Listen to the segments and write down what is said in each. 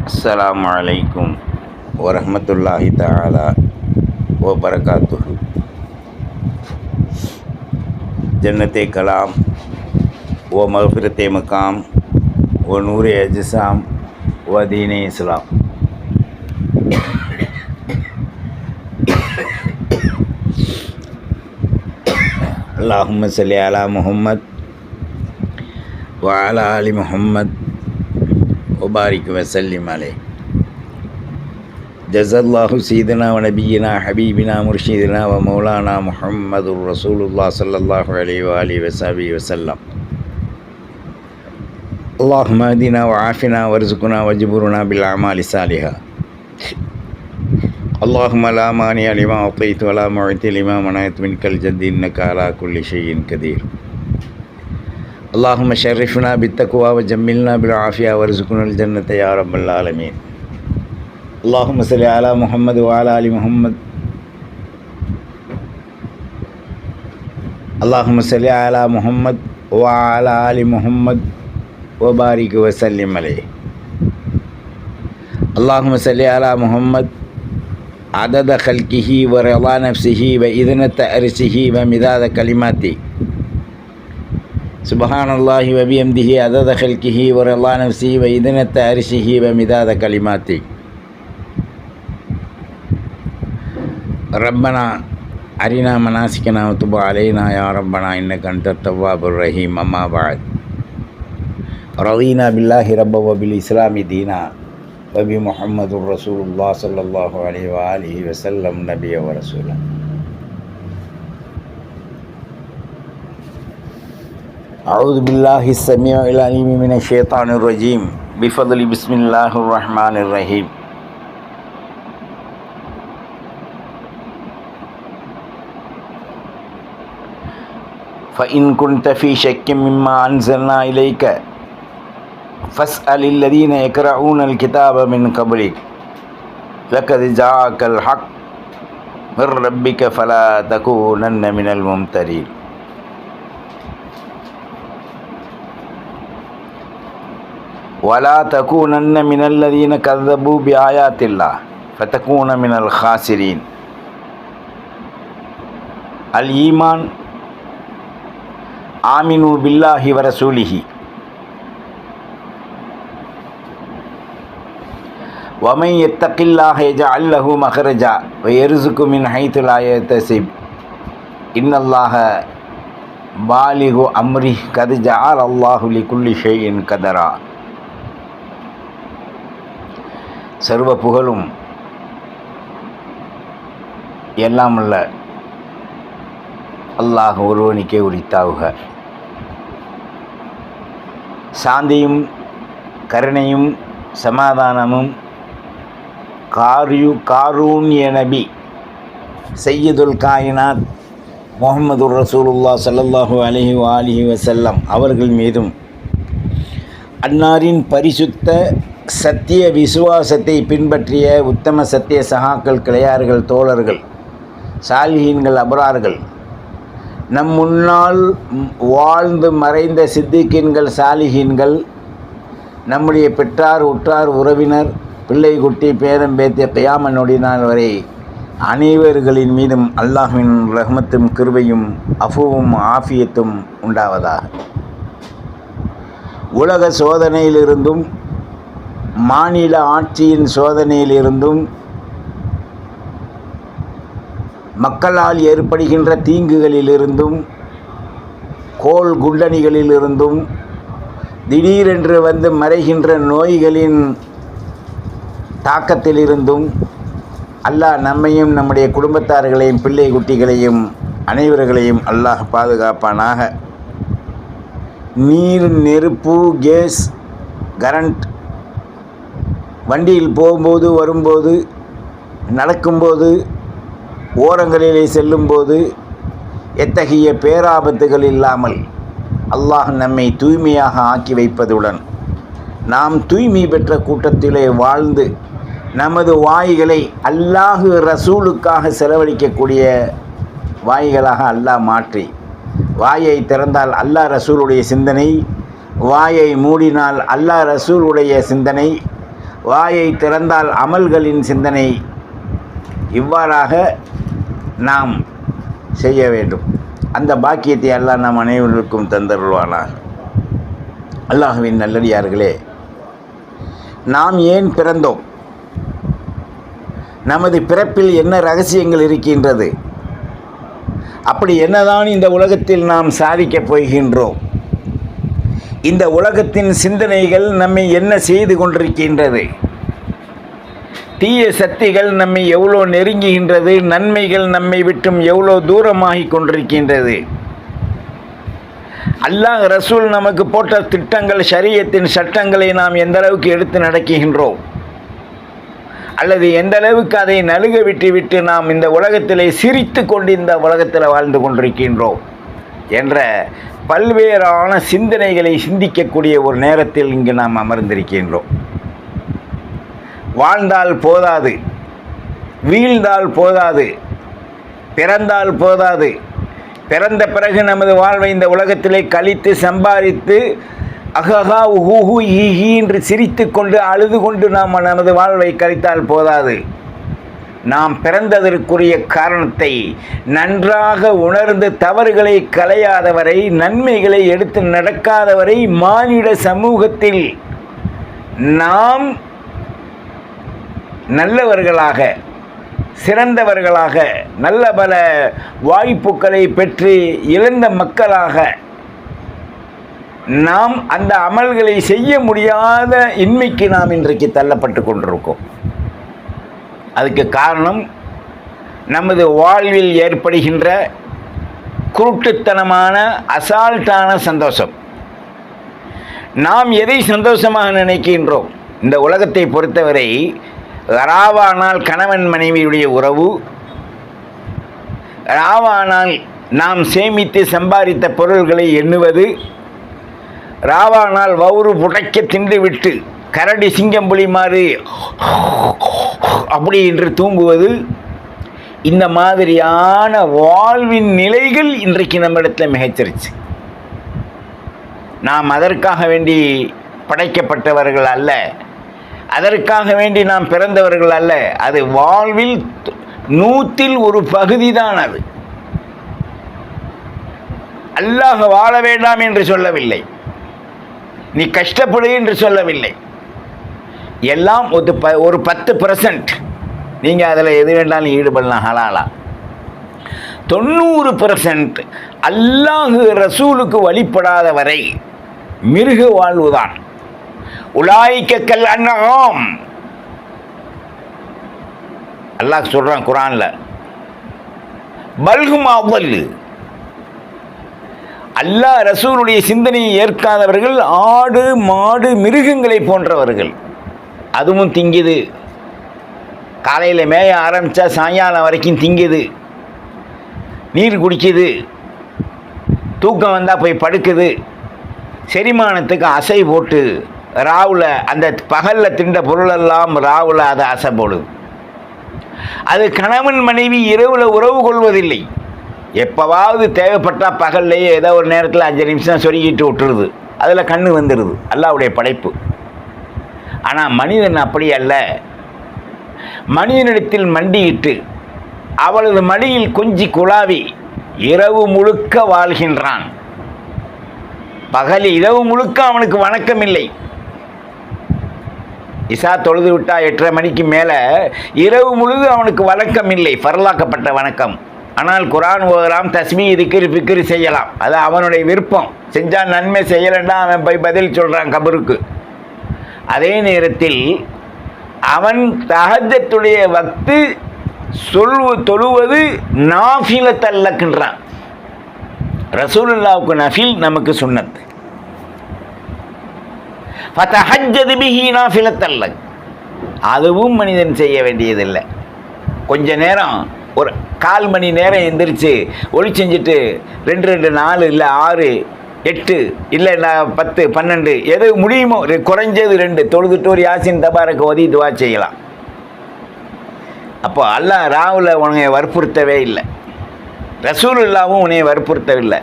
அஸ்ஸலாமு அலைக்கும் வரஹ்மத்துல்லாஹி தஆலா வ பரகாத்துஹு. ஜன்னத்தே கலாம் வ மக்ஃபிரத்தே மகாம் வ நூரே அஜ்ஸாம் வ தீனே இஸ்லாம். அல்லாஹும்ம ஸல்லி அலா முஹம்மத் வ அலா ஆலி முஹம்மத் வபாரிக் வசல்லிம் அலை. ஜஸல்லாஹு சீதனா வ நபியினா ஹபீபினா முர்ஷிதினா வ மௌலானா முஹம்மதுர் ரசூலுல்லாஹ் ஸல்லல்லாஹு அலைஹி வ ஆலிஹி வஸஹ்பிஹி வஸல்லம். அல்லாஹும்ம ஹ்தினா வ ஆஃபினா வர்ஸுக்னா வஜ்புர்னா பில் அமாலி ஸாலிஹா. அல்லாஹும்ம லா மானிஅ லிமா அதைத வ லா முஅத்தி லிமா மனஅத் மின்கல் ஜத்தி இன்னக அலா குல்லி ஷைஇன் கதீர். அல்லாஹும்ம ஷர்ரிஃப்னா பித்தக்வா வ ஜம்மில்னா பில் ஆஃபியா வர்ஸுக்னல் ஜன்னத யா ரப்பல் ஆலமீன். அல்லாஹும்ம ஸல்லி அலா முஹம்மது வ அலா ஆலி முஹம்மத். அல்லாஹும்ம ஸல்லி அலா முஹம்மத் வ அலா ஆலி முஹம்மத் வ பாரிக் வ சல்லிம் அலைஹி. அல்லாஹும்ம ஸல்லி அலா முஹம்மத் அதத கல்கிஹி வ ரிதா நஃப்ஸிஹி வ இத்னத அர்ஷிஹி வ மிதாத கலிமாத்தி. சுப்ஹானல்லாஹி வ பிஹம்திஹி அதத கல்கிஹி வ ரிதா நஃப்ஸிஹி வ இத்னத அர்ஷிஹி வ மிதாத கலிமாத்தி. ரப்பனா அரினா மனாசிக்கனா வ துப் அலைனா யா ரப்பனா இன்னக அன்தத் தவ்வாபுர் ரஹீம். அம்மா பஅத். ரதீனா பில்லாஹி ரப்ப வ பில் இஸ்லாமி தீனா வ பி முஹம்மதுர் ரசூலுல்லாஹ் ஸல்லல்லாஹு அலைஹி வ ஆலிஹி வஸல்லம் நபிய்ய வ ரசூலா. அஊது பில்லாஹி ஸமீஇல் அலீம் மினஷ் ஷைத்தானிர் ரஜீம். பிஃபத்லி பிஸ்மில்லாஹிர் ரஹ்மானிர் ரஹீம். فإن كنت في شك مما أنزلنا إليك فاسأل الذين يقرؤون الكتاب من قبلك لقد جاءك الحق من ربك فلا تكونن من الممترين. ولا تكونن من الذين كذبوا بآيات الله فتكون من الخاسرين. الإيمان ஆமினு பில்லாஹி வ ரசூலிஹி வ மன் யத்தகில்லாஹ யஜ்அல் லஹு மக்ரஜா வ யர்ஸுகு மின் ஹைத்து லா யஹ்தஸிப் இன்னல்லாஹ பாலிகு அம்ரிஹி கத் ஜஅல அல்லாஹு லிகுல்லி ஷைஇன் கதரா. சர்வ புகழும் எல்லாம் உள்ள அல்லாஹ் ஒருவனுக்கே உரித்தாவுக. சாந்தியும் கருணையும் சமாதானமும் காரூண்ய நபி சையதுல் காயினாத் முஹம்மதுர் ரசூலுல்லாஹ் ஸல்லல்லாஹு அலைஹி வ ஆலிஹி வஸல்லம் அவர்கள் மீதும், அன்னாரின் பரிசுத்த சத்திய விசுவாசத்தை பின்பற்றிய உத்தம சத்திய சகாக்கள், கிளையார்கள், தோழர்கள், சாலிஹீன்கள், அபரார்கள், நம் முன்னால் வாழ்ந்து மறைந்த சித்திகீன்கள், சாலிஹீன்கள், நம்முடைய பெற்றார், உற்றார், உறவினர், பிள்ளை, குட்டி, பேரம், பேத்திய கியாமத் நொடி நாள் வரை அனைவர்களின் மீதும் அல்லாஹ்வின் ரஹ்மத்தும் கிருபையும் அஃபுவும் ஆஃபியத்தும் உண்டாவதாக. உலக சோதனையிலிருந்தும் மாநில ஆட்சியின் சோதனையிலிருந்தும் மக்களால் ஏற்படுகின்ற தீங்குகளிலிருந்தும் கோல் குண்டணிகளிலிருந்தும் திடீரென்று வந்து மறைகின்ற நோய்களின் தாக்கத்திலிருந்தும் அல்லாஹ் நம்மையும் நம்முடைய குடும்பத்தார்களையும் பிள்ளை குட்டிகளையும் அனைவர்களையும் அல்லாஹ் பாதுகாப்பானாக. நீர், நெருப்பு, கேஸ், கரண்ட் வண்டியில் போகும்போது, வரும்போது, நடக்கும்போது, ஓரங்களிலே செல்லும்போது எத்தகைய பேராபத்துகள் இல்லாமல் அல்லாஹ் நம்மை தூய்மையாக ஆக்கி வைப்பதுடன், நாம் தூய்மை பெற்ற கூட்டத்திலே வாழ்ந்து நமது வாய்களை அல்லாஹ் ரசூலுக்காக செலவழிக்கக்கூடிய வாய்களாக அல்லாஹ் மாற்றி, வாயை திறந்தால் அல்லாஹ் ரசூலுடைய சிந்தனை, வாயை மூடினால் அல்லாஹ் ரசூலுடைய சிந்தனை, வாயை திறந்தால் அமல்களின் சிந்தனை. இவ்வாறாக நாம் செய்ய வேண்டும். அந்த பாக்கியத்தை அல்லாஹ் நாம் அனைவருக்கும் தந்தருள்வானாக. அல்லாஹ்வின் நல்லடியார்களே, நாம் ஏன் பிறந்தோம்? நமது பிறப்பில் என்ன ரகசியங்கள் இருக்கின்றது? அப்படி என்னதான் இந்த உலகத்தில் நாம் சாதிக்கப் போகின்றோம்? இந்த உலகத்தின் சிந்தனைகள் நம்மை என்ன செய்து கொண்டிருக்கின்றது? தீய சக்திகள் நம்மை எவ்வளோ நெருங்குகின்றது? நன்மைகள் நம்மை விட்டும் எவ்வளோ தூரமாகி கொண்டிருக்கின்றது? அல்லாஹ் ரசூல் நமக்கு போட்ட திட்டங்கள், ஷரியத்தின் சட்டங்களை நாம் எந்த அளவுக்கு எடுத்து நடக்குகின்றோம், அல்லது எந்த அளவுக்கு அதை நழுக விட்டு நாம் இந்த உலகத்திலே சிரித்து கொண்டு இந்த உலகத்தில் வாழ்ந்து கொண்டிருக்கின்றோம் என்ற பல்வேறான சிந்தனைகளை சிந்திக்கக்கூடிய ஒரு நேரத்தில் இங்கு நாம் அமர்ந்திருக்கின்றோம். வாழ்ந்தால் போதாது, வீழ்ந்தால் போதாது, பிறந்தால் போதாது, பிறந்த பிறகு நமது வாழ்வை இந்த உலகத்திலே கழித்து சம்பாதித்து அகஹா உஹூஹு ஈஹி என்று சிரித்து கொண்டு அழுது கொண்டு நாம் நமது வாழ்வை கழித்தால் போதாது. நாம் பிறந்ததற்குரிய காரணத்தை நன்றாக உணர்ந்து தவறுகளை களையாதவரை, நன்மைகளை எடுத்து நடக்காதவரை மானிட சமூகத்தில் நாம் நல்லவர்களாக, சிறந்தவர்களாக, நல்ல பல வாய்ப்புகளை பெற்று இழந்த மக்களாக நாம் அந்த அமல்களை செய்ய முடியாத இன்மைக்கு நாம் இன்றைக்கு தள்ளப்பட்டு கொண்டிருக்கோம். அதுக்கு காரணம் நமது வாழ்வில் ஏற்படுகின்ற குருட்டுத்தனமான அசால்ட்டான சந்தோஷம். நாம் எதை சந்தோஷமாக நினைக்கின்றோம்? இந்த உலகத்தை பொறுத்தவரை ராவானால் கணவன் மனைவியுடைய உறவு, ராவானால் நாம் சேமித்து சம்பாதித்த பொருள்களை எண்ணுவது, ராவானால் வவுறு புடைக்க தின்றுவிட்டு கரடி சிங்கம்புலி மாறி அப்படி என்று தூங்குவது, இந்த மாதிரியான வாழ்வின் நிலைகள் இன்றைக்கு நம்மிடத்தில் மிகச்சிருச்சு. நாம் அதற்காக வேண்டி படைக்கப்பட்டவர்கள் அல்ல, அதற்காக வேண்டி நாம் பிறந்தவர்கள் அல்ல. அது வாழ்வில் 100ல் ஒரு பகுதி தான். அது அல்லாஹ் வாழ வேண்டாம் என்று சொல்லவில்லை, நீ கஷ்டப்படு என்று சொல்லவில்லை. எல்லாம் ஒரு 10% நீங்கள் அதில் எது வேண்டாலும் ஈடுபடலாம், ஹலாலா. 90% அல்லாஹ் ரசூலுக்கு வழிபடாத வரை மிருக வாழ்வுதான். உலாய்க்க கல் அன்அம், அல்லாஹ் சொல்கிறான் குரான்ல, பல்ஹும் அவ்வல். அல்லாஹ் ரசூலுடைய சிந்தனையை ஏற்காதவர்கள் ஆடு மாடு மிருகங்களை போன்றவர்கள். அதுவும் திங்குது, காலையில் மேய ஆரம்பித்தா சாயங்காலம் வரைக்கும் திங்குது, நீர் குடிக்குது, தூக்கம் வந்தால் போய் படுக்குது, செரிமானத்துக்கு அசை போட்டு ராவில் அந்த பகலில் திண்ட பொருளெல்லாம் ராவில் அதை அசை போடுது. அது கணவன் மனைவி இரவில் உறவு கொள்வதில்லை. எப்போவாவது தேவைப்பட்டால் பகல்லையே ஏதோ ஒரு நேரத்தில் 5 நிமிஷம் சொருகிட்டு விட்டுருது, அதில் கண்ணு வந்துடுது. அல்லாஹ்வுடைய படைப்பு. ஆனால் மனிதன் அப்படி அல்ல. மனிதனிடத்தில் மண்டியிட்டு அவளது மடியில் கொஞ்சி குழாவி இரவு முழுக்க வாழ்கின்றான். பகலில் இரவு முழுக்க அவனுக்கு வணக்கம் இல்லை. இசா தொழுது விட்டால் 8:30 மணிக்கு மேலே இரவு முழுது அவனுக்கு வணக்கம் இல்லை, பரலாக்கப்பட்ட வணக்கம். ஆனால் குரான் ஓதலாம், தஸ்மீ திக்ர் ஃபிக்ர் செய்யலாம், அது அவனுடைய விருப்பம். செஞ்சால் நன்மை, செய்யலைன்னா அவன் போய் பதில் சொல்கிறான் கபருக்கு. அதே நேரத்தில் அவன் தஹஜ்ஜத்துடைய வக்து தொழுவது நாஃபிலத்தல்லக்கின்றான். ரசூலுல்லாவுக்கு நஃபில், நமக்கு சுன்னத். ஃபதஹஜ்ஜத் பிஹி நாஃபிலத்தல்லக், அதுவும் மனிதன் செய்ய வேண்டியதில்லை. கொஞ்ச நேரம், ஒரு 1/4 மணி நேரம் எந்திரிச்சு ஒளி செஞ்சுட்டு 2, 4 இல்லை 6, 8 இல்லை 10, 12 எது முடியுமோ குறைஞ்சது 2 தொழுதுட்டு ஒரு யாசின் தபாரக்கு ஓதி துவா செய்யலாம். அப்போ அல்லாஹ் ராவில் உன்னை வற்புறுத்தவே இல்லை, ரசூலுல்லாவும் உன்னை வற்புறுத்தவில்லை.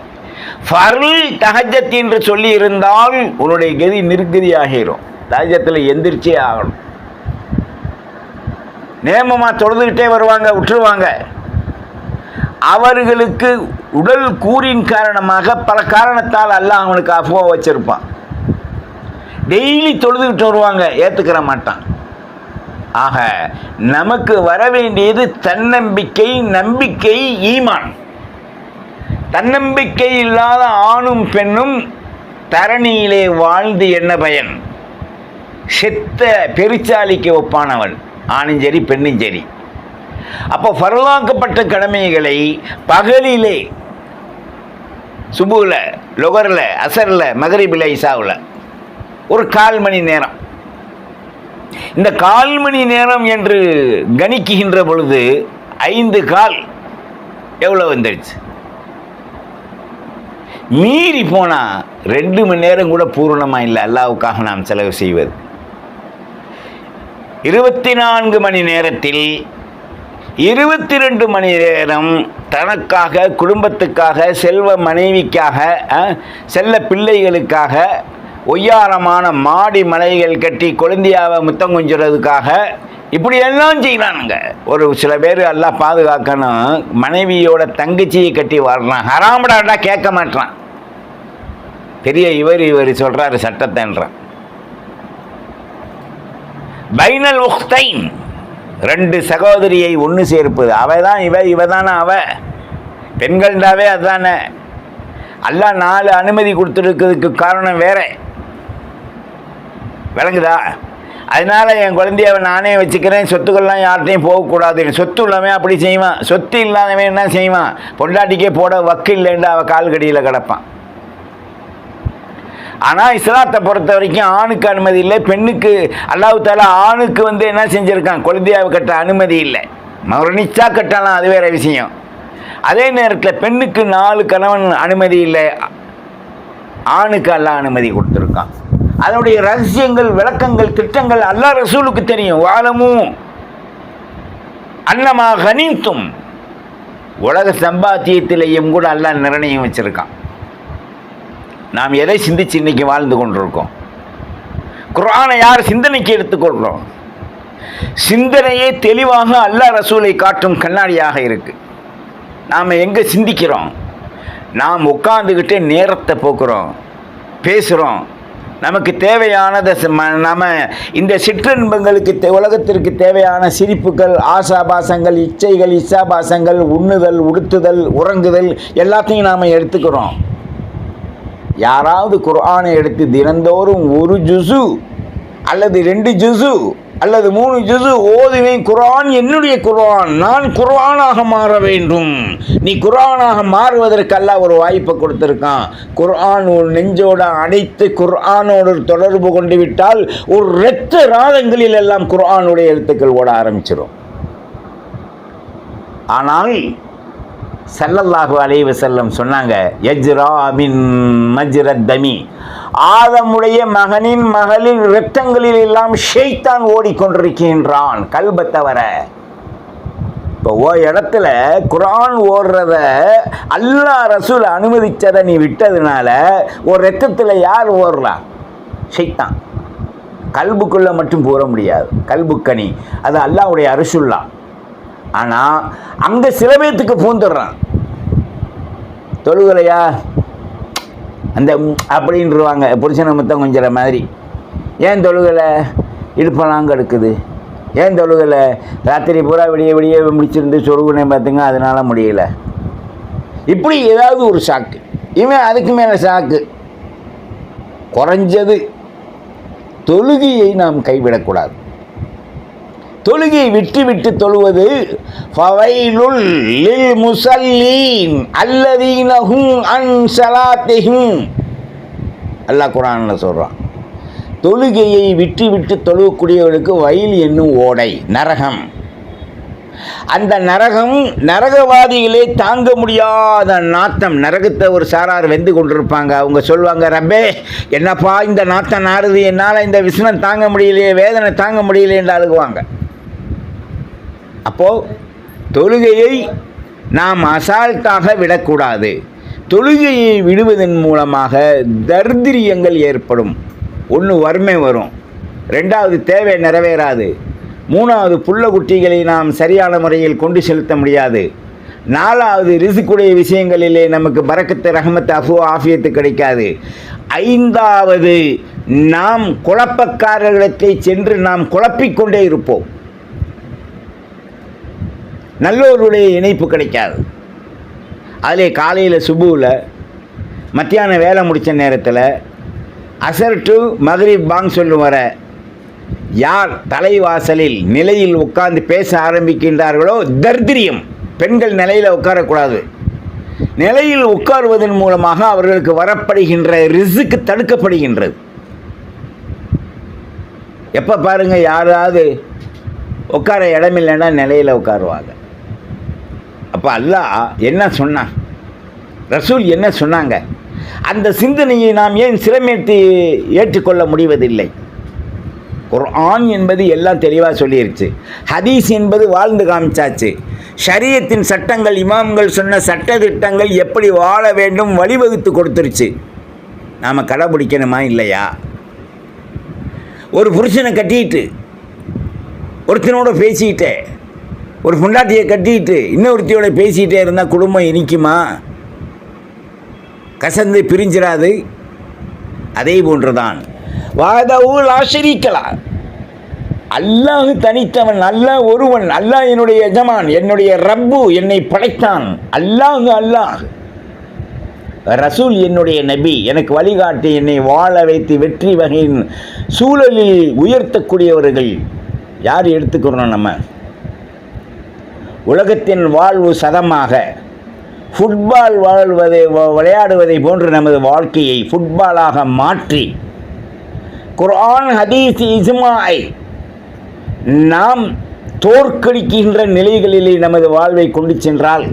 ஃபர்ல் தஹஜ்ஜத் என்று சொல்லி இருந்தால் உன்னுடைய கதி நிர்கதி ஆகிரும். தஹஜ்ஜத்தில் எந்திரிச்சே ஆகணும். நேமமாக தொழுதுகிட்டே வருவாங்க, விட்டுருவாங்க. அவர்களுக்கு உடல் கூறின் காரணமாக பல காரணத்தால் அல்லாஹ் அவனுக்கு அஃபுவா வச்சிருப்பான். டெய்லி தொழுதுகிட்டு வருவாங்க, ஏற்றுக்கிற மாட்டான். ஆக நமக்கு வர வேண்டியது தன்னம்பிக்கை, நம்பிக்கை, ஈமான். தன்னம்பிக்கை இல்லாத ஆணும் பெண்ணும் தரணியிலே வாழ்ந்து என்ன பயன்? செத்த பெருச்சாலிக்கு ஒப்பானவள், ஆணும் சரி பெண்ணும் சரி. அப்போ ஃபர்லாக்கப்பட்ட கடமைகளை பகலிலே, சுபுல, லொகரில், அசரில், மகரிபில், இசாவில் ஒரு 1/4 மணி நேரம். இந்த 1/4 மணி நேரம் என்று கணிக்குகின்ற பொழுது 5 கால் எவ்வளோ வந்துடுச்சு? மீறி போனால் 2 மணி நேரம் கூட பூரணமாக இல்லை அல்லாஹ்வுக்காக நாம் செலவு செய்வது. 24 மணி நேரத்தில் 22 மணி நேரம் தனக்காக, குடும்பத்துக்காக, செல்வ மனைவிக்காக, செல்ல பிள்ளைகளுக்காக, ஒய்யாரமான மாடி மலைகள் கட்டி கொழுந்தியாவை முத்தம் கொஞ்சுறதுக்காக இப்படி எல்லாம் செய்யலானுங்க. ஒரு சில பேர் எல்லாம் பாதுகாக்கணும், மனைவியோட தங்கச்சியை கட்டி வர்றான், ஹராமடாண்டா கேட்க மாட்டான். பெரிய இவர் சொல்கிறாரு சட்டத்தைன்றான். பைனல் உக்தைன், 2 சகோதரியை ஒன்று சேர்ப்பது. அவ தான் இவ தானே அவ. பெண்கள்டாவே அதுதானே. அல்லாஹ் 4 அனுமதி கொடுத்துருக்கிறதுக்கு காரணம் வேற, விளங்குதா? அதனால் என் குழந்தையாவை நானே வச்சுக்கிறேன், சொத்துக்கள்லாம் யார்கிட்டையும் போகக்கூடாது. சொத்து உள்ளவன் அப்படி செய்வான், சொத்து இல்லாதவன் என்ன செய்வான்? பொண்டாட்டிக்கே போட வக்கு இல்லைன்னு அவள் கால்கடியில் கிடப்பான். ஆனால் இஸ்லாத்தை பொறுத்த வரைக்கும் ஆணுக்கு அனுமதி இல்லை, பெண்ணுக்கு அல்லாஹ் தஆலா ஆணுக்கு என்ன செஞ்சுருக்கான்? குழந்தையாவை கட்ட அனுமதி இல்லை. மரணிச்சா கட்டலாம், அது வேறு விஷயம். அதே நேரத்தில் பெண்ணுக்கு 4 கணவன் அனுமதி இல்லை, ஆணுக்கு அல்லாஹ் அனுமதி கொடுத்துருக்கான். அதனுடைய ரகசியங்கள், விளக்கங்கள், திட்டங்கள் அல்லாஹ் ரசூலுக்கு தெரியும். வாலமும் அன்னமா கனித்தும், உலக சம்பாத்தியத்திலேயும் கூட அல்லாஹ் நிர்ணயம் வச்சிருக்கான். நாம் எதை சிந்திச்சு இன்னைக்கு வாழ்ந்து கொண்டிருக்கோம்? குர்ஆனை யார் சிந்தனைக்கு எடுத்துக்கொள்கிறோம்? சிந்தனையே தெளிவாக அல்லாஹ் ரசூலை காட்டும் கண்ணாடியாக இருக்கு. நாம் எங்கே சிந்திக்கிறோம்? நாம் உட்கார்ந்துக்கிட்டே நேரத்தை போக்குறோம், பேசுகிறோம். நமக்கு தேவையானதை நம்ம இந்த சிற்றின்பங்களுக்கு, உலகத்திற்கு தேவையான சிரிப்புகள், ஆசாபாசங்கள், இச்சைகள், இச்சாபாசங்கள், உண்ணுதல், உடுத்துதல், உறங்குதல் எல்லாத்தையும் நாம் எடுத்துக்கிறோம். யாராவது குர்ஆனை எடுத்து தினந்தோறும் 1 ஜுஸு அல்லது 2 ஜுஸு அல்லது 3 ஜுஸு ஓதுவேன், குர்ஆன் என்னுடைய குர்ஆன், நான் குர்ஆனாக மாற வேண்டும். நீ குர்ஆனாக மாறுவதற்கு அல்லாஹ் ஒரு வாய்ப்பை கொடுத்துருக்கான். குர்ஆன் ஒரு நெஞ்சோட அடைத்து குர்ஆனோடு தொடர்பு கொண்டு விட்டால் ஒரு இரத்த ராகங்களில் எல்லாம் குர்ஆனுடைய எழுத்துக்கள் ஓட ஆரம்பிச்சிடும். ஆனால் ஸல்லல்லாஹு அலைஹி வஸல்லம் சொன்னாங்க, யஜ்ரா மின் மஜ்ரத் தமி, ஆதமுடைய மகனின் மகளின் இரத்தங்களில் எல்லாம் ஷைத்தான் ஓடிக்கொண்டிருக்கின்றான், கல்பை தவிர. இப்போ இடத்துல குர்ஆன் ஓடுறத அல்லாஹ் ரசூல் அனுமதிச்சதை நீ விட்டதுனால ஒரு இரத்தத்தில் யார் ஓடுறா? ஷைத்தான். கல்புக்குள்ளே மட்டும் போற முடியாது, கல்புக்கனி அது அல்லாஹ்வுடைய அரிசுல்லா. ஆனால் அங்கே சில பேர்த்துக்கு பூந்துடுறான். தொழுகலையா அந்த அப்படின்ட்டுருவாங்க, புருஷனை மொத்தம் கொஞ்சிற மாதிரி. ஏன் தொழுகலை? இடுப்பெல்லாம் கெடுக்குது. ஏன் தொழுகலை? ராத்திரி பூரா விடிய முடிச்சிருந்து சொருகுனே பார்த்துங்க, அதனால் முடியலை. இப்படி ஏதாவது ஒரு சாக்கு. இவன் அதுக்கு மேலே சாக்கு. குறைஞ்சது தொழுகையை நாம் கைவிடக்கூடாது. தொழுகையை விட்டு தொழுவது ஃபவைலுல் லில் முஸல்லீன் அல்லதீன ஹும் அன் ஸலாத்திஹிம், அல்லாஹ் குர்ஆனில் சொல்கிறான். தொழுகையை விட்டு தொழுகக்கூடியவர்களுக்கு வயல் என்னும் ஓடை, நரகம். அந்த நரகம், நரகவாதிகளே தாங்க முடியாத நாத்தம். நரகத்தை ஒரு சாரார் வெந்து கொண்டிருப்பாங்க. அவங்க சொல்லுவாங்க, ரப்பே என்னப்பா இந்த நாத்தம் நாறுது, என்னால் இந்த விசனம் தாங்க முடியலையே, வேதனை தாங்க முடியலையே என்று அழுகுவாங்க. அப்போது தொழுகையை நாம் அசால்ட்டாக விடக்கூடாது. தொழுகையை விடுவதன் மூலமாக தர்திரியங்கள் ஏற்படும். ஒன்று, வறுமை வரும். 2வது, தேவை நிறைவேறாது. மூணாவது, புள்ள குட்டிகளை நாம் சரியான முறையில் கொண்டு செலுத்த முடியாது. நாலாவது, ரிசுக்குடைய விஷயங்களிலே நமக்கு பரக்கத்து, ரஹமத்து, அஃபு, ஆஃபியத்து கிடைக்காது. ஐந்தாவது, நாம் குழப்பக்காரர்களிடத்தை சென்று நாம் குழப்பிக்கொண்டே இருப்போம். நல்லோருடைய இணைப்பு கிடைக்காது. அதிலே காலையில் சுபுவில், மத்தியானம் வேலை முடித்த நேரத்தில், அசர் டு மக்ரிப் பாங் சொல்லும் வர யார் தலைவாசலில் நிலையில் உட்கார்ந்து பேச ஆரம்பிக்கின்றார்களோ, தர்திரியம். பெண்கள் நிலையில் உட்காரக்கூடாது. நிலையில் உட்காருவதன் மூலமாக அவர்களுக்கு வரப்படுகின்ற ரிசுக்கு தடுக்கப்படுகின்றது. எப்போ பாருங்கள், யாராவது உட்கார இடமில்லைன்னா நிலையில் உட்காருவாங்க. அப்போ அல்லாஹ் என்ன சொன்னான், ரசூல் என்ன சொன்னாங்க, அந்த சிந்தனையை நாம் ஏன் சிரமேற்றி ஏற்றுக்கொள்ள முடிவதில்லை? குர்ஆன் என்பது எல்லாம் தெளிவாக சொல்லிருச்சு. ஹதீஸ் என்பது வாழ்ந்து காமிச்சாச்சு. ஷரியத்தின் சட்டங்கள், இமாம்கள் சொன்ன சட்ட திட்டங்கள் எப்படி வாழ வேண்டும் வழிவகுத்து கொடுத்துருச்சு. நாம் கடைபிடிக்கணுமா இல்லையா? ஒரு புருஷனை கட்டிக்கிட்டு ஒருத்தனோட பேசிக்கிட்டே, ஒரு பொண்டாட்டியை கட்டிக்கிட்டு இன்னொருத்தியோட பேசிக்கிட்டே இருந்தால் குடும்பம் இனிக்குமா? கசந்து பிரிஞ்சிடாது. அதே போன்றுதான் வாதவுல் ஆஷரிக்கலாம். அல்லாஹ் தனித்தவன், அல்லாஹ் ஒருவன், அல்லாஹ் என்னுடைய எஜமான், என்னுடைய ரப்பு, என்னை படைத்தான். அல்லாஹ் ரசூல் என்னுடைய நபி, எனக்கு வழிகாட்டி என்னை வாழ வைத்து வெற்றி வகையின் சூழலில் உயர்த்தக்கூடியவர்கள். யார் எடுத்துக்கிறோம்? நம்ம உலகத்தின் வாழ்வு சதமாக ஃபுட்பால் விளையாடுவதை போன்று நமது வாழ்க்கையை ஃபுட்பாலாக மாற்றி குர்ஆன், ஹதீஸ், இஜ்மாஐ நாம் தோற்கடிக்கின்ற நிலைகளிலே நமது வாழ்வை கொண்டு சென்றால்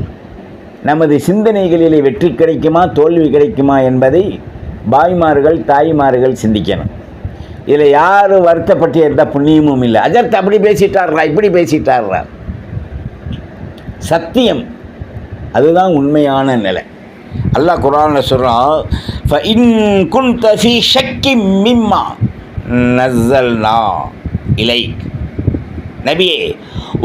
நமது சிந்தனைகளிலே வெற்றி கிடைக்குமா, தோல்வி கிடைக்குமா என்பதை பாய்மார்கள், தாய்மார்கள் சிந்திக்கணும். இதில் யார் வருத்தப்பட்டு எந்த புண்ணியமும் இல்லை. அஜர்த் அப்படி பேசிட்டாரா, இப்படி பேசிட்டாரா, சத்தியம் அதுதான் உண்மையான நிலை. அல்லாஹ் குர்ஆனில் சொல்கிறான், ஃபஇன் குன்த ஃபீ ஷக்கின் மிம்மா நஸ்ஸல்னா இலைக். நபியே,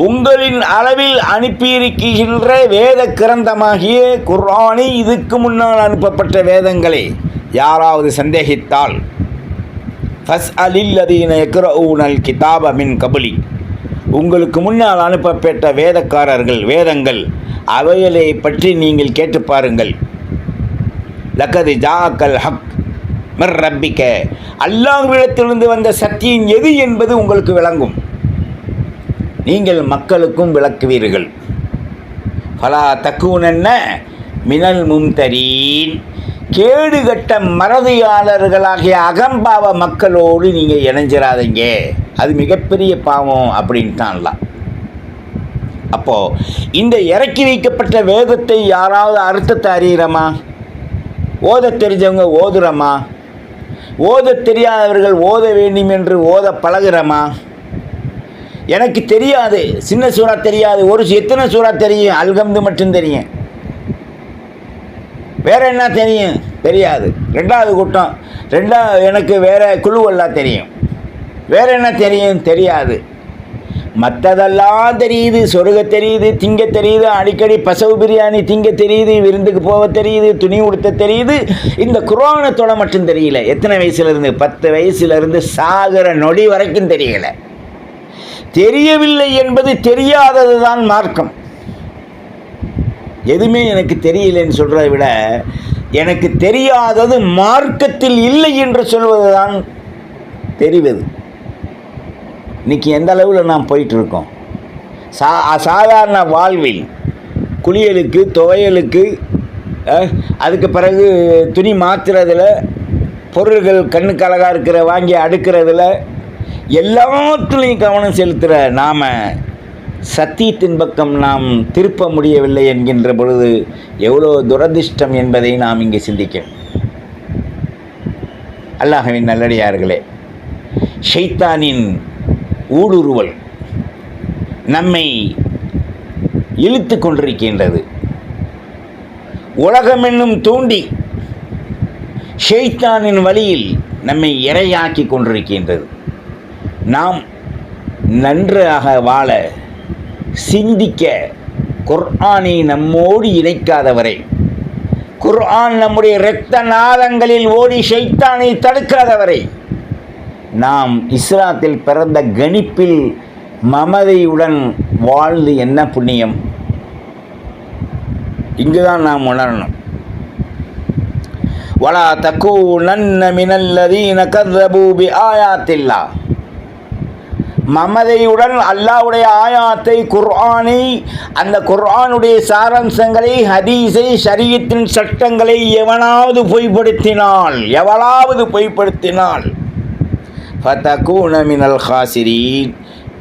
உங்களின் அளவில் அனுப்பியிருக்கின்ற வேத கிரந்தமாகிய குர்ஆனை, இதுக்கு முன்னால் அனுப்பப்பட்ட வேதங்களை யாராவது சந்தேகித்தால், ஃபஸ்அலில்லதீன யக்ரஊனல் கிதாப மின் கப்லி, உங்களுக்கு முன்னால் அனுப்பப்பட்ட வேதக்காரர்கள், வேதங்கள் அவைகளை பற்றி நீங்கள் கேட்டு பாருங்கள். லக்கது ஜாஅக்கல் ஹக் மிர் ரப்பிக்க, அல்லாஹ்விடத்திலிருந்து வந்த சத்தியம் எது என்பது உங்களுக்கு விளங்கும், நீங்கள் மக்களுக்கும் விளக்குவீர்கள். ஃபலா தக்கூனன்ன மினல் மும்தரீன், கேடுகட்ட மறதியாளர்களாகிய அகம்பாவ மக்களோடு நீங்கள் இணைஞ்சிடாதீங்க, அது மிகப்பெரிய பாவம் அப்படின்ட்டான்லாம். அப்போது இந்த இறக்கி வைக்கப்பட்ட வேதத்தை யாராவது அர்த்தத்தை அறிகிறோமா? ஓத தெரிஞ்சவங்க ஓதுறோமா? ஓத தெரியாதவர்கள் ஓத வேண்டும் என்று ஓத பழகிறோமா? எனக்கு தெரியாது, சின்ன சூறா தெரியாது, எத்தனை சூறா தெரியும்? அல்ஹம்து மட்டும் தெரியும். வேறு என்ன தெரியும்? தெரியாது. ரெண்டாவது கூட்டம், எனக்கு வேறு குழுவெல்லாம் தெரியும். வேறு என்ன தெரியும்? தெரியாது. மற்றதெல்லாம் தெரியுது. சொருக தெரியுது, திங்க தெரியுது, அடிக்கடி பசவு பிரியாணி திங்க தெரியுது, விருந்துக்கு போக தெரியுது, துணி உடுத்த தெரியுது. இந்த குர்ஆனத்தோட மட்டும் தெரியல. எத்தனை வயசுலேருந்து? 10 வயசுலேருந்து சாகிற நொடி வரைக்கும் தெரியலை. தெரியவில்லை என்பது தெரியாதது தான் மார்க்கம். எதுவுமே எனக்கு தெரியலைன்னு சொல்கிறத விட எனக்கு தெரியாதது மார்க்கத்தில் இல்லை என்று சொல்வது தான் தெரிவது. இன்றைக்கி எந்த அளவில் நாம் போயிட்டுருக்கோம்? சாதாரண வாழ்வில் குளியலுக்கு, துவையலுக்கு, அதுக்கு பிறகு துணி மாற்றுறதுல, பொருள்கள் கண்ணுக்கு அழகாக இருக்கிற வாங்கி அடுக்கிறதுல, எல்லாத்துலேயும் கவனம் செலுத்துகிற நாம் சத்தியத்தின் பக்கம் நாம் திருப்ப முடியவில்லை என்கின்ற பொழுது எவ்வளோ துரதிர்ஷ்டம் என்பதை நாம் இங்கே சிந்திக்கணும். அல்லாஹ்வின் நல்லடியார்களே, ஷைத்தானின் ஊடுருவல் நம்மை இழுத்து கொண்டிருக்கின்றது. உலகம் என்னும் தூண்டி ஷைத்தானின் வழியில் நம்மை இரையாக்கி கொண்டிருக்கின்றது. நாம் நன்றாக வாழ சிந்திக்க குர்ஆனை நம்மோடு இணைக்காதவரை, குர்ஆன் நம்முடைய இரத்த நாளங்களில் ஓடி ஷைத்தானை தடுக்காதவரை நாம் இஸ்லாத்தில் பிறந்த கணிப்பில் மமதையுடன் வாழ்ந்து என்ன புண்ணியம்? இங்குதான் நாம் உணரணும். வலா தகூனன்ன மினல்லதீன கஸபூ பிஆயாத்தில்லாஹ். மமதையுடன் அல்லாஹ்வுடைய ஆயாத்தை, குர்ஆனை, அந்த குர்ஆனுடைய சாராம்சங்களை, ஹதீஸை, ஷரியத்தின் சட்டங்களை எவனாவது பொய்ப்படுத்தினால் ஃபதகூன மினல் காசிரீன்,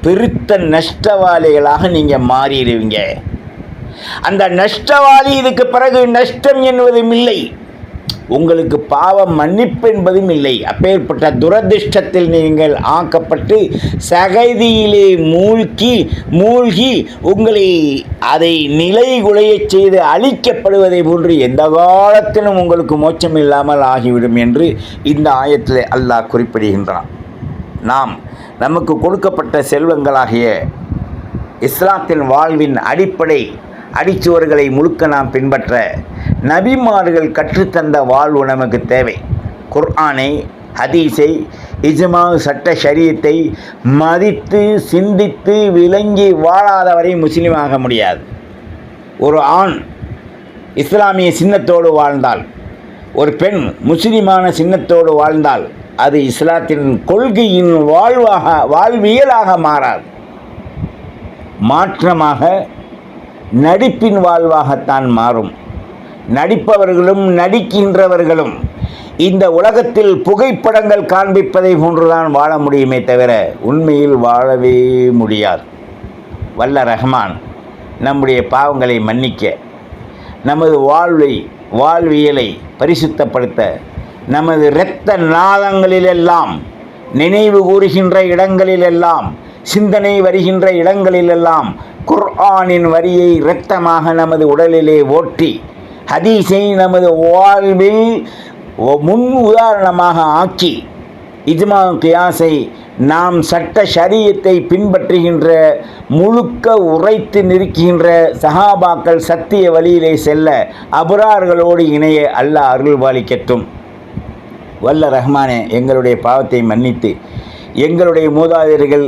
பெருத்த நஷ்டவாளிகளாக நீங்கள் மாறிடுவீங்க. அந்த நஷ்டவாளி இதுக்கு பிறகு நஷ்டம் என்பதும் இல்லை, உங்களுக்கு பாவம் மன்னிப்பு என்பதும் இல்லை. அப்பேற்பட்ட துரதிர்ஷ்டத்தில் நீங்கள் ஆக்கப்பட்டு சகதியிலே மூழ்கி உங்களை அதை நிலைகுலையச் செய்து அழிக்கப்படுவதை போன்று எந்த காலத்திலும் உங்களுக்கு மோட்சம் இல்லாமல் ஆகிவிடும் என்று இந்த ஆயத்திலே அல்லாஹ் குறிப்பிடுகின்றான். நமக்கு கொடுக்கப்பட்ட செல்வங்களாகிய இஸ்லாத்தின் வாழ்வின் அடிப்படை அடிச்சுவர்களை முழுக்க நாம் பின்பற்ற நபிமார்கள் கற்றுத்தந்த வாழ்வு நமக்கு தேவை. குர்ஆனை, ஹதீஸை, இஜ்மா, சட்ட ஷரியத்தை மதித்து சிந்தித்து விளங்கி வாழாதவரை முஸ்லீமாக முடியாது. ஒரு ஆண் இஸ்லாமிய சின்னத்தோடு வாழ்ந்தால், ஒரு பெண் முஸ்லிமான சின்னத்தோடு வாழ்ந்தால் அது இஸ்லாத்தின் கொள்கையின் வாழ்வியலாக மாறாது. மாற்றமாக நடிப்பின் வாழ்வாகத்தான் மாறும். நடிப்பவர்களும் நடிக்கின்றவர்களும் இந்த உலகத்தில் புகைப்படங்கள் காண்பிப்பதை போன்றுதான் வாழ முடியுமே தவிர உண்மையில் வாழவே முடியாது. வல்ல ரஹ்மான் நம்முடைய பாவங்களை மன்னிக்க, நமது வாழ்வியலை பரிசுத்தப்படுத்த, நமது இரத்த நாளங்களிலெல்லாம், நினைவு கூறுகின்ற இடங்களிலெல்லாம், சிந்தனை வருகின்ற இடங்களிலெல்லாம் குர்ஆனின் வரியை இரத்தமாக நமது உடலிலே ஓட்டி, ஹதீஸை நமது வாழ்வில் முன் உதாரணமாக ஆக்கி, இஜ்மா கியாஸை நாம் சட்ட ஷரியத்தை பின்பற்றுகின்ற முழுக்க உரைத்து நிற்கின்ற சஹாபாக்கள் சத்திய வழியிலே செல்ல அபரார்களோடு இணைய அல்லாஹ் அருள்பாலிக்கட்டும். வல்ல ரஹ்மானே, எங்களுடைய பாவத்தை மன்னித்து, எங்களுடைய மூதாதையர்கள்,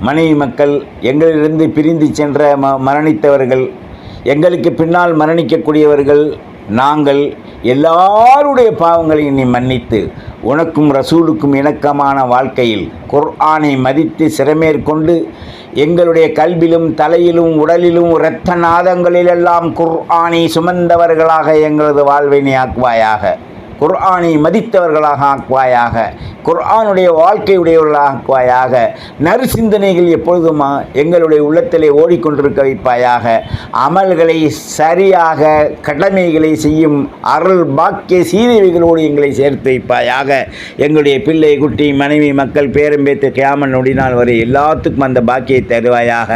மனைவி மக்கள், எங்களிலிருந்து பிரிந்து சென்ற மரணித்தவர்கள், எங்களுக்கு பின்னால் மரணிக்கக்கூடியவர்கள், நாங்கள் எல்லாருடைய பாவங்களையும் நீ மன்னித்து, உனக்கும் ரசூலுக்கும் இணக்கமான வாழ்க்கையில் குர்ஆனை மதித்து சிறமேற்கொண்டு, எங்களுடைய கல்விலும் தலையிலும் உடலிலும் இரத்த நாதங்களிலெல்லாம் குர்ஆனை சுமந்தவர்களாக எங்களது வாழ்வை நீ ஆக்குவாயாக. குர்ஆனை மதித்தவர்களாக ஆக்குவாயாக. குர்ஆனுடைய வாழ்க்கையுடையவர்களாக ஆக்குவாயாக. நற்சிந்தனைகள் எப்பொழுதுமா எங்களுடைய உள்ளத்திலே ஓடிக்கொண்டிருக்க வைப்பாயாக. அமல்களை சரியாக, கடமைகளை செய்யும் அருள் பாக்கிய சீதேவிகளோடு எங்களை சேர்த்து வைப்பாயாக. எங்களுடைய பிள்ளை, குட்டி, மனைவி, மக்கள், பேரம்பேத்து கியாமத் நொடினால் வரை எல்லாத்துக்கும் அந்த பாக்கியை தருவாயாக.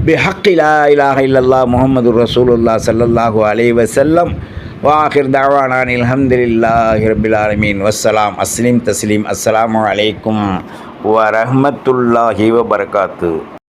பிஹக்கி லா இலாஹ இல்லல்லாஹ் முஹம்மது ரசூலுல்லாஹ் ஸல்லல்லாஹு அலைஹி வஸல்லம். வாஹிர் தாவானான் அல்ஹம்துலில்லாஹி ரப்பில் ஆலமீன். வஸ்ஸலாம். அஸ்லீம் தஸ்லீம். அஸ்ஸலாமு அலைக்கும் வரஹ்மத்துல்லாஹி வபரகாத்து.